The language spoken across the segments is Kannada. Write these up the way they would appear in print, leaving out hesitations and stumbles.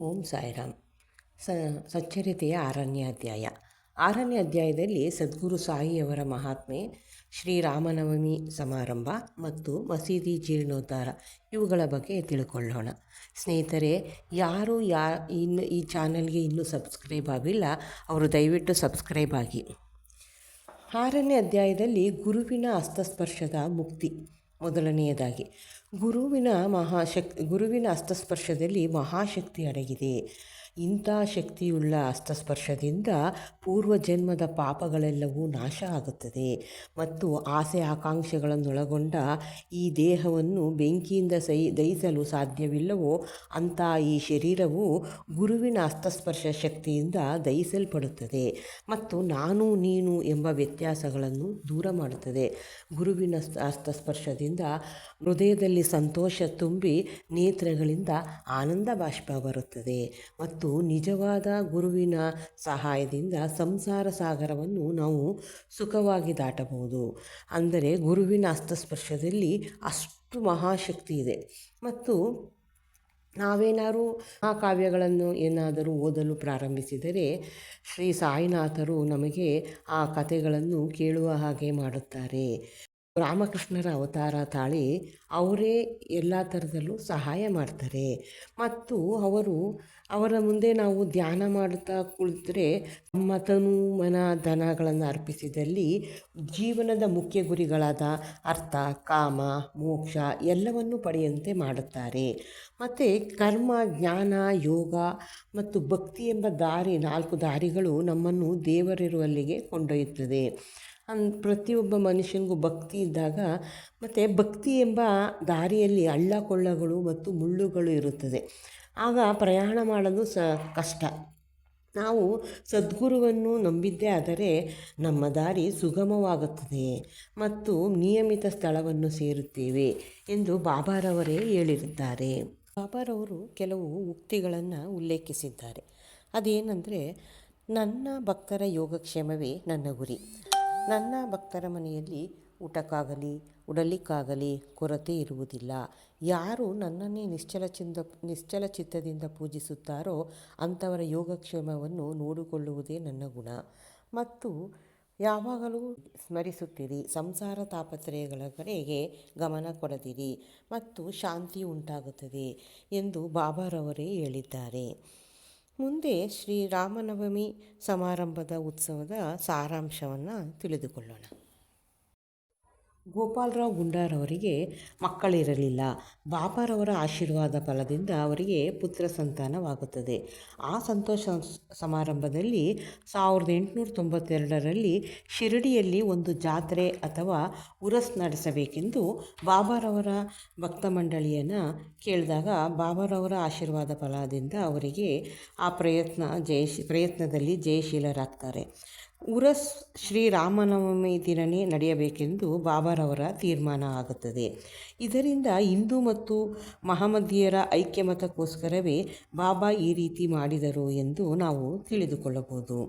ಓಂ ಸಾಯಿರಾಮ್. ಸಚ್ಚರಿತೆಯ 6ನೇ ಅಧ್ಯಾಯ. 6ನೇ ಅಧ್ಯಾಯದಲ್ಲಿ ಸದ್ಗುರು ಸಾಯಿಯವರ ಮಹಾತ್ಮೆ, ಶ್ರೀರಾಮನವಮಿ ಸಮಾರಂಭ ಮತ್ತು ಮಸೀದಿ ಜೀರ್ಣೋದ್ಧಾರ ಇವುಗಳ ಬಗ್ಗೆ ತಿಳ್ಕೊಳ್ಳೋಣ. ಸ್ನೇಹಿತರೆ, ಯಾರು ಇನ್ನು ಈ ಚಾನಲ್ಗೆ ಇನ್ನೂ ಸಬ್ಸ್ಕ್ರೈಬ್ ಆಗಿಲ್ಲ ಅವರು ದಯವಿಟ್ಟು ಸಬ್ಸ್ಕ್ರೈಬ್ ಆಗಿ. 6ನೇ ಅಧ್ಯಾಯದಲ್ಲಿ ಗುರುವಿನ ಹಸ್ತಸ್ಪರ್ಶದ ಮುಕ್ತಿ ಮೊದಲನೆಯದಾಗಿ. ಗುರುವಿನ ಹಸ್ತಸ್ಪರ್ಶದಲ್ಲಿ ಮಹಾಶಕ್ತಿ ಅಡಗಿದೆ. ಇಂಥ ಶಕ್ತಿಯುಳ್ಳ ಹಸ್ತಸ್ಪರ್ಶದಿಂದ ಪೂರ್ವಜನ್ಮದ ಪಾಪಗಳೆಲ್ಲವೂ ನಾಶ ಆಗುತ್ತದೆ ಮತ್ತು ಆಸೆ ಆಕಾಂಕ್ಷೆಗಳನ್ನೊಳಗೊಂಡ ಈ ದೇಹವನ್ನು ಬೆಂಕಿಯಿಂದ ದಹಿಸಲು ಸಾಧ್ಯವಿಲ್ಲವೋ ಅಂಥ ಈ ಶರೀರವು ಗುರುವಿನ ಹಸ್ತಸ್ಪರ್ಶ ಶಕ್ತಿಯಿಂದ ದಹಿಸಲ್ಪಡುತ್ತದೆ ಮತ್ತು ನಾನು ನೀನು ಎಂಬ ವ್ಯತ್ಯಾಸಗಳನ್ನು ದೂರ ಮಾಡುತ್ತದೆ. ಗುರುವಿನ ಹಸ್ತಸ್ಪರ್ಶದಿಂದ ಹೃದಯದಲ್ಲಿ ಸಂತೋಷ ತುಂಬಿ ನೇತ್ರಗಳಿಂದ ಆನಂದ ಬಾಷ್ಪ ಬರುತ್ತದೆ ಮತ್ತು ನಿಜವಾದ ಗುರುವಿನ ಸಹಾಯದಿಂದ ಸಂಸಾರ ಸಾಗರವನ್ನು ನಾವು ಸುಖವಾಗಿ ದಾಟಬಹುದು. ಅಂದರೆ ಗುರುವಿನ ಹಸ್ತಸ್ಪರ್ಶದಲ್ಲಿ ಅಷ್ಟು ಮಹಾಶಕ್ತಿ ಇದೆ. ಮತ್ತು ನಾವೇನಾದರೂ ಆ ಕಾವ್ಯಗಳನ್ನು ಏನಾದರೂ ಓದಲು ಪ್ರಾರಂಭಿಸಿದರೆ ಶ್ರೀ ಸಾಯಿನಾಥರು ನಮಗೆ ಆ ಕಥೆಗಳನ್ನು ಕೇಳುವ ಹಾಗೆ ಮಾಡುತ್ತಾರೆ. ರಾಮಕೃಷ್ಣರ ಅವತಾರ ತಾಳಿ ಅವರೇ ಎಲ್ಲ ಥರದಲ್ಲೂ ಸಹಾಯ ಮಾಡ್ತಾರೆ ಮತ್ತು ಅವರ ಮುಂದೆ ನಾವು ಧ್ಯಾನ ಮಾಡುತ್ತಾ ಕುಳಿತರೆ ನಮ್ಮ ತನು ಮನ ಧನಗಳನ್ನು ಅರ್ಪಿಸಿದಲ್ಲಿ ಜೀವನದ ಮುಖ್ಯ ಗುರಿಗಳಾದ ಅರ್ಥ, ಕಾಮ, ಮೋಕ್ಷ ಎಲ್ಲವನ್ನೂ ಪಡೆಯುವಂತೆ ಮಾಡುತ್ತಾರೆ. ಮತ್ತು ಕರ್ಮ, ಜ್ಞಾನ, ಯೋಗ ಮತ್ತು ಭಕ್ತಿ ಎಂಬ 4 ದಾರಿಗಳು ನಮ್ಮನ್ನು ದೇವರಿರುವಲ್ಲಿಗೆ ಕೊಂಡೊಯ್ಯುತ್ತದೆ. ಪ್ರತಿಯೊಬ್ಬ ಮನುಷ್ಯನಿಗೂ ಭಕ್ತಿ ಇದ್ದಾಗ ಮತ್ತು ಭಕ್ತಿ ಎಂಬ ದಾರಿಯಲ್ಲಿ ಹಳ್ಳ ಕೊಳ್ಳಗಳು ಮತ್ತು ಮುಳ್ಳುಗಳು ಇರುತ್ತದೆ. ಆಗ ಪ್ರಯಾಣ ಮಾಡಲು ಕಷ್ಟ. ನಾವು ಸದ್ಗುರುವನ್ನು ನಂಬಿದ್ದೇ ಆದರೆ ನಮ್ಮ ದಾರಿ ಸುಗಮವಾಗುತ್ತದೆ ಮತ್ತು ನಿಯಮಿತ ಸ್ಥಳವನ್ನು ಸೇರುತ್ತೇವೆ ಎಂದು ಬಾಬಾರವರೇ ಹೇಳಿರುತ್ತಾರೆ. ಬಾಬಾರವರು ಕೆಲವು ಉಕ್ತಿಗಳನ್ನು ಉಲ್ಲೇಖಿಸಿದ್ದಾರೆ. ಅದೇನೆಂದರೆ, ನನ್ನ ಭಕ್ತರ ಯೋಗಕ್ಷೇಮವೇ ನನ್ನ ಗುರಿ. ನನ್ನ ಭಕ್ತರ ಮನೆಯಲ್ಲಿ ಊಟಕ್ಕಾಗಲಿ ಉಡಲಿಕ್ಕಾಗಲಿ ಕೊರತೆ ಇರುವುದಿಲ್ಲ. ಯಾರು ನನ್ನನ್ನೇ ನಿಶ್ಚಲ ಚಿತ್ತದಿಂದ ಪೂಜಿಸುತ್ತಾರೋ ಅಂಥವರ ಯೋಗಕ್ಷೇಮವನ್ನು ನೋಡಿಕೊಳ್ಳುವುದೇ ನನ್ನ ಗುಣ. ಮತ್ತು ಯಾವಾಗಲೂ ಸ್ಮರಿಸುತ್ತೀರಿ, ಸಂಸಾರ ತಾಪತ್ರಯಗಳ ಕಡೆಗೆ ಗಮನ ಕೊಡದಿರಿ ಮತ್ತು ಶಾಂತಿ ಉಂಟಾಗುತ್ತದೆ ಎಂದು ಬಾಬಾರವರೇ ಹೇಳಿದ್ದಾರೆ. ಮುಂದೆ ಶ್ರೀರಾಮನವಮಿ ಸಮಾರಂಭದ ಉತ್ಸವದ ಸಾರಾಂಶವನ್ನು ತಿಳಿದುಕೊಳ್ಳೋಣ. ಗೋಪಾಲರಾವ್ ಗುಂಡಾರವರಿಗೆ ಮಕ್ಕಳಿರಲಿಲ್ಲ. ಬಾಬಾರವರ ಆಶೀರ್ವಾದ ಫಲದಿಂದ ಅವರಿಗೆ ಪುತ್ರ ಸಂತಾನವಾಗುತ್ತದೆ. ಆ ಸಂತೋಷ ಸಮಾರಂಭದಲ್ಲಿ 1892ರಲ್ಲಿ ಶಿರಡಿಯಲ್ಲಿ ಒಂದು ಜಾತ್ರೆ ಅಥವಾ ಉರಸ್ ನಡೆಸಬೇಕೆಂದು ಬಾಬಾರವರ ಭಕ್ತ ಮಂಡಳಿಯನ್ನು ಕೇಳಿದಾಗ ಬಾಬಾರವರ ಆಶೀರ್ವಾದ ಫಲದಿಂದ ಅವರಿಗೆ ಆ ಪ್ರಯತ್ನದಲ್ಲಿ ಜಯಶೀಲರಾಗ್ತಾರೆ. ಉರಸ್ ಶ್ರೀರಾಮನವಮಿ ದಿನವೇ ನಡೆಯಬೇಕೆಂದು ಬಾಬಾರವರ ತೀರ್ಮಾನ ಆಗುತ್ತದೆ. ಇದರಿಂದ ಹಿಂದೂ ಮತ್ತು ಮಹಮ್ಮದೀಯರ ಐಕ್ಯಮತಕ್ಕೋಸ್ಕರವೇ ಬಾಬಾ ಈ ರೀತಿ ಮಾಡಿದರು ಎಂದು ನಾವು ತಿಳಿದುಕೊಳ್ಳಬಹುದು.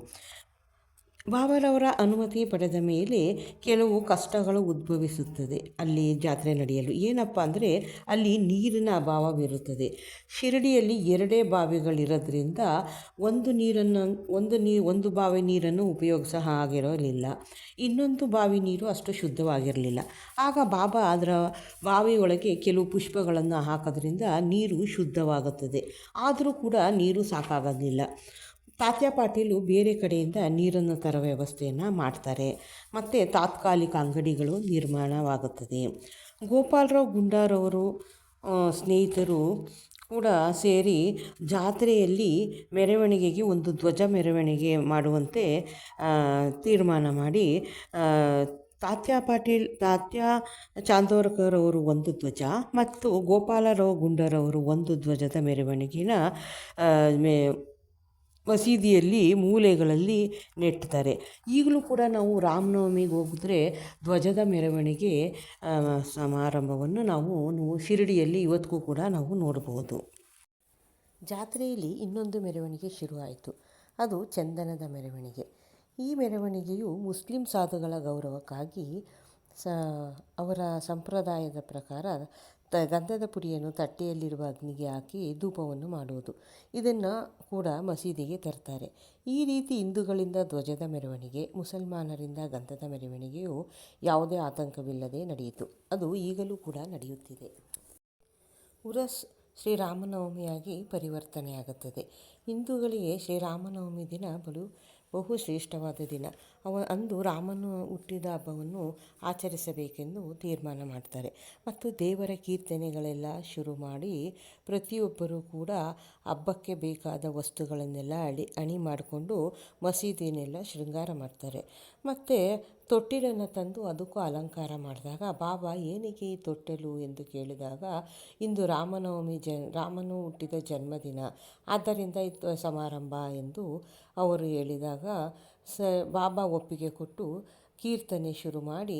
ಬಾಬಾರವರ ಅನುಮತಿ ಪಡೆದ ಮೇಲೆ ಕೆಲವು ಕಷ್ಟಗಳು ಉದ್ಭವಿಸುತ್ತದೆ. ಅಲ್ಲಿ ಜಾತ್ರೆ ನಡೆಯಲು ಏನಪ್ಪ ಅಂದರೆ, ಅಲ್ಲಿ ನೀರಿನ ಅಭಾವವಿರುತ್ತದೆ. ಶಿರಡಿಯಲ್ಲಿ 2 ಬಾವಿಗಳಿರೋದ್ರಿಂದ ಒಂದು ಬಾವಿ ನೀರನ್ನು ಉಪಯೋಗಿಸೋ ಹಾಗಿರಲಿಲ್ಲ. ಇನ್ನೊಂದು ಬಾವಿ ನೀರು ಅಷ್ಟು ಶುದ್ಧವಾಗಿರಲಿಲ್ಲ. ಆಗ ಬಾಬಾ ಅದರ ಬಾವಿಯೊಳಗೆ ಕೆಲವು ಪುಷ್ಪಗಳನ್ನು ಹಾಕೋದ್ರಿಂದ ನೀರು ಶುದ್ಧವಾಗುತ್ತದೆ. ಆದರೂ ಕೂಡ ನೀರು ಸಾಕಾಗಲಿಲ್ಲ. ತಾತ್ಯಾ ಪಾಟೀಲು ಬೇರೆ ಕಡೆಯಿಂದ ನೀರನ್ನು ತರೋ ವ್ಯವಸ್ಥೆಯನ್ನು ಮಾಡ್ತಾರೆ ಮತ್ತು ತಾತ್ಕಾಲಿಕ ಅಂಗಡಿಗಳು ನಿರ್ಮಾಣವಾಗುತ್ತದೆ. ಗೋಪಾಲರಾವ್ ಗುಂಡಾರವರು ಸ್ನೇಹಿತರು ಕೂಡ ಸೇರಿ ಜಾತ್ರೆಯಲ್ಲಿ ಮೆರವಣಿಗೆಗೆ ಒಂದು ಧ್ವಜ ಮೆರವಣಿಗೆ ಮಾಡುವಂತೆ ತೀರ್ಮಾನ ಮಾಡಿ ತಾತ್ಯಾ ಚಾಂದೋರ್ಕರ್ ಅವರು ಒಂದು ಧ್ವಜ ಮತ್ತು ಗೋಪಾಲರಾವ್ ಗುಂಡಾರವರು ಒಂದು ಧ್ವಜದ ಮೆರವಣಿಗೆನ ಮಸೀದಿಯಲ್ಲಿ ಮೂಲೆಗಳಲ್ಲಿ ನೆಟ್ತಾರೆ. ಈಗಲೂ ಕೂಡ ನಾವು ರಾಮನವಮಿಗೆ ಹೋಗಿದ್ರೆ ಧ್ವಜದ ಮೆರವಣಿಗೆ ಸಮಾರಂಭವನ್ನು ನಾವು ಶಿರಡಿಯಲ್ಲಿ ಇವತ್ತಿಗೂ ಕೂಡ ನಾವು ನೋಡ್ಬೋದು. ಜಾತ್ರೆಯಲ್ಲಿ ಇನ್ನೊಂದು ಮೆರವಣಿಗೆ ಶುರುವಾಯಿತು. ಅದು ಚಂದನದ ಮೆರವಣಿಗೆ. ಈ ಮೆರವಣಿಗೆಯು ಮುಸ್ಲಿಂ ಸಾಧುಗಳ ಗೌರವಕ್ಕಾಗಿ ಅವರ ಸಂಪ್ರದಾಯದ ಪ್ರಕಾರ ಗಂಧದ ಪುಡಿಯನ್ನು ತಟ್ಟೆಯಲ್ಲಿರುವ ಅಗ್ನಿಗೆ ಹಾಕಿ ಧೂಪವನ್ನು ಮಾಡುವುದು. ಇದನ್ನು ಕೂಡ ಮಸೀದಿಗೆ ತರ್ತಾರೆ. ಈ ರೀತಿ ಹಿಂದೂಗಳಿಂದ ಧ್ವಜದ ಮೆರವಣಿಗೆ, ಮುಸಲ್ಮಾನರಿಂದ ಗಂಧದ ಮೆರವಣಿಗೆಯು ಯಾವುದೇ ಆತಂಕವಿಲ್ಲದೆ ನಡೆಯಿತು. ಅದು ಈಗಲೂ ಕೂಡ ನಡೆಯುತ್ತಿದೆ. ಉರಸ್ ಶ್ರೀರಾಮನವಮಿಯಾಗಿ ಪರಿವರ್ತನೆಯಾಗುತ್ತದೆ. ಹಿಂದೂಗಳಿಗೆ ಶ್ರೀರಾಮನವಮಿ ದಿನ ಬಹು ಶ್ರೇಷ್ಠವಾದ ದಿನ. ಅಂದು ರಾಮನು ಹುಟ್ಟಿದ ಹಬ್ಬವನ್ನು ಆಚರಿಸಬೇಕೆಂದು ತೀರ್ಮಾನ ಮಾಡ್ತಾರೆ ಮತ್ತು ದೇವರ ಕೀರ್ತನೆಗಳೆಲ್ಲ ಶುರು ಮಾಡಿ ಪ್ರತಿಯೊಬ್ಬರೂ ಕೂಡ ಹಬ್ಬಕ್ಕೆ ಬೇಕಾದ ವಸ್ತುಗಳನ್ನೆಲ್ಲ ಅಣಿ ಮಾಡಿಕೊಂಡು ಮಸೀದಿನೆಲ್ಲ ಶೃಂಗಾರ ಮಾಡ್ತಾರೆ. ಮತ್ತು ತೊಟ್ಟಿಲನ್ನು ತಂದು ಅದಕ್ಕೂ ಅಲಂಕಾರ ಮಾಡಿದಾಗ ಬಾಬಾ ಏನಕ್ಕೆ ಈ ತೊಟ್ಟಿಲು ಎಂದು ಕೇಳಿದಾಗ ಇಂದು ರಾಮನು ಹುಟ್ಟಿದ ಜನ್ಮದಿನ, ಆದ್ದರಿಂದ ಇದು ಸಮಾರಂಭ ಎಂದು ಅವರು ಹೇಳಿದಾಗ ಬಾಬಾ ಒಪ್ಪಿಗೆ ಕೊಟ್ಟು ಕೀರ್ತನೆ ಶುರು ಮಾಡಿ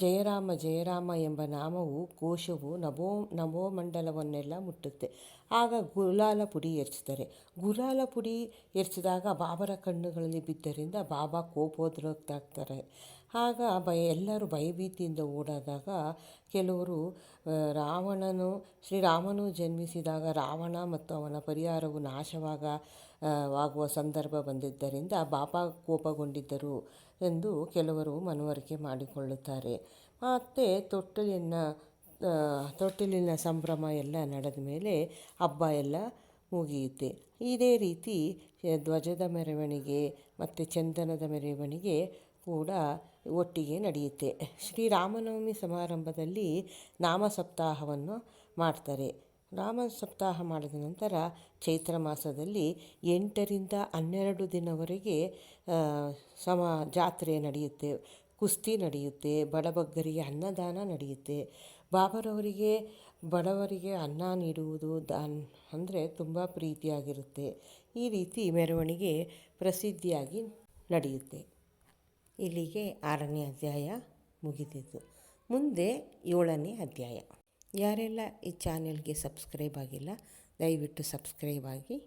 ಜಯರಾಮ ಜಯರಾಮ ಎಂಬ ಘೋಷವು ನಭೋಮಂಡಲವನ್ನೆಲ್ಲ ಮುಟ್ಟುತ್ತೆ. ಆಗ ಗುಲಾಲ ಪುಡಿ ಎರಚ್ತಾರೆ. ಗುಲಾಲ ಪುಡಿ ಎರಚಿದಾಗ ಬಾಬರ ಕಣ್ಣುಗಳಲ್ಲಿ ಬಿದ್ದರಿಂದ ಬಾಬಾ ಕೋಪೋದ್ರಿಕ್ತರಾಗ್ತಾರೆ. ಆಗ ಎಲ್ಲರೂ ಭಯಭೀತಿಯಿಂದ ಓಡಾದಾಗ ಕೆಲವರು ಶ್ರೀರಾಮನು ಜನ್ಮಿಸಿದಾಗ ರಾವಣ ಮತ್ತು ಅವನ ಪರಿವಾರವು ನಾಶವಾಗುವ ಸಂದರ್ಭ ಬಂದಿದ್ದರಿಂದ ಬಾಬಾ ಕೋಪಗೊಂಡಿದ್ದರು ಎಂದು ಕೆಲವರು ಮನವರಿಕೆ ಮಾಡಿಕೊಳ್ಳುತ್ತಾರೆ. ಮತ್ತು ತೊಟ್ಟಿಲಿನ ಸಂಭ್ರಮ ಎಲ್ಲ ನಡೆದ ಮೇಲೆ ಹಬ್ಬ ಎಲ್ಲ ಮುಗಿಯುತ್ತೆ. ಇದೇ ರೀತಿ ಧ್ವಜದ ಮೆರವಣಿಗೆ ಮತ್ತು ಚಂದನದ ಮೆರವಣಿಗೆ ಕೂಡ ಒಟ್ಟಿಗೆ ನಡೆಯುತ್ತೆ. ಶ್ರೀರಾಮನವಮಿ ಸಮಾರಂಭದಲ್ಲಿ ನಾಮ ಸಪ್ತಾಹವನ್ನು ಮಾಡ್ತಾರೆ. ನಾಮ ಸಪ್ತಾಹ ಮಾಡಿದ ನಂತರ ಚೈತ್ರ ಮಾಸದಲ್ಲಿ 8 ರಿಂದ 12 ದಿನವರೆಗೆ ಜಾತ್ರೆ ನಡೆಯುತ್ತೆ, ಕುಸ್ತಿ ನಡೆಯುತ್ತೆ, ಬಡಬಗ್ಗರಿಗೆ ಅನ್ನದಾನ ನಡೆಯುತ್ತೆ. ಬಡವರಿಗೆ ಅನ್ನ ನೀಡುವುದು ಅಂದರೆ ತುಂಬ ಪ್ರೀತಿಯಾಗಿರುತ್ತೆ. ಈ ರೀತಿ ಮೆರವಣಿಗೆ ಪ್ರಸಿದ್ಧಿಯಾಗಿ ನಡೆಯುತ್ತೆ. ಇಲ್ಲಿಗೆ 6ನೇ ಅಧ್ಯಾಯ ಮುಗಿದಿದ್ದು. ಮುಂದೆ 7ನೇ ಅಧ್ಯಾಯ. ಯಾರೆಲ್ಲ ಈ ಚಾನೆಲ್ಗೆ ಸಬ್ಸ್ಕ್ರೈಬ್ ಆಗಿಲ್ಲ ದಯವಿಟ್ಟು ಸಬ್ಸ್ಕ್ರೈಬ್ ಆಗಿ.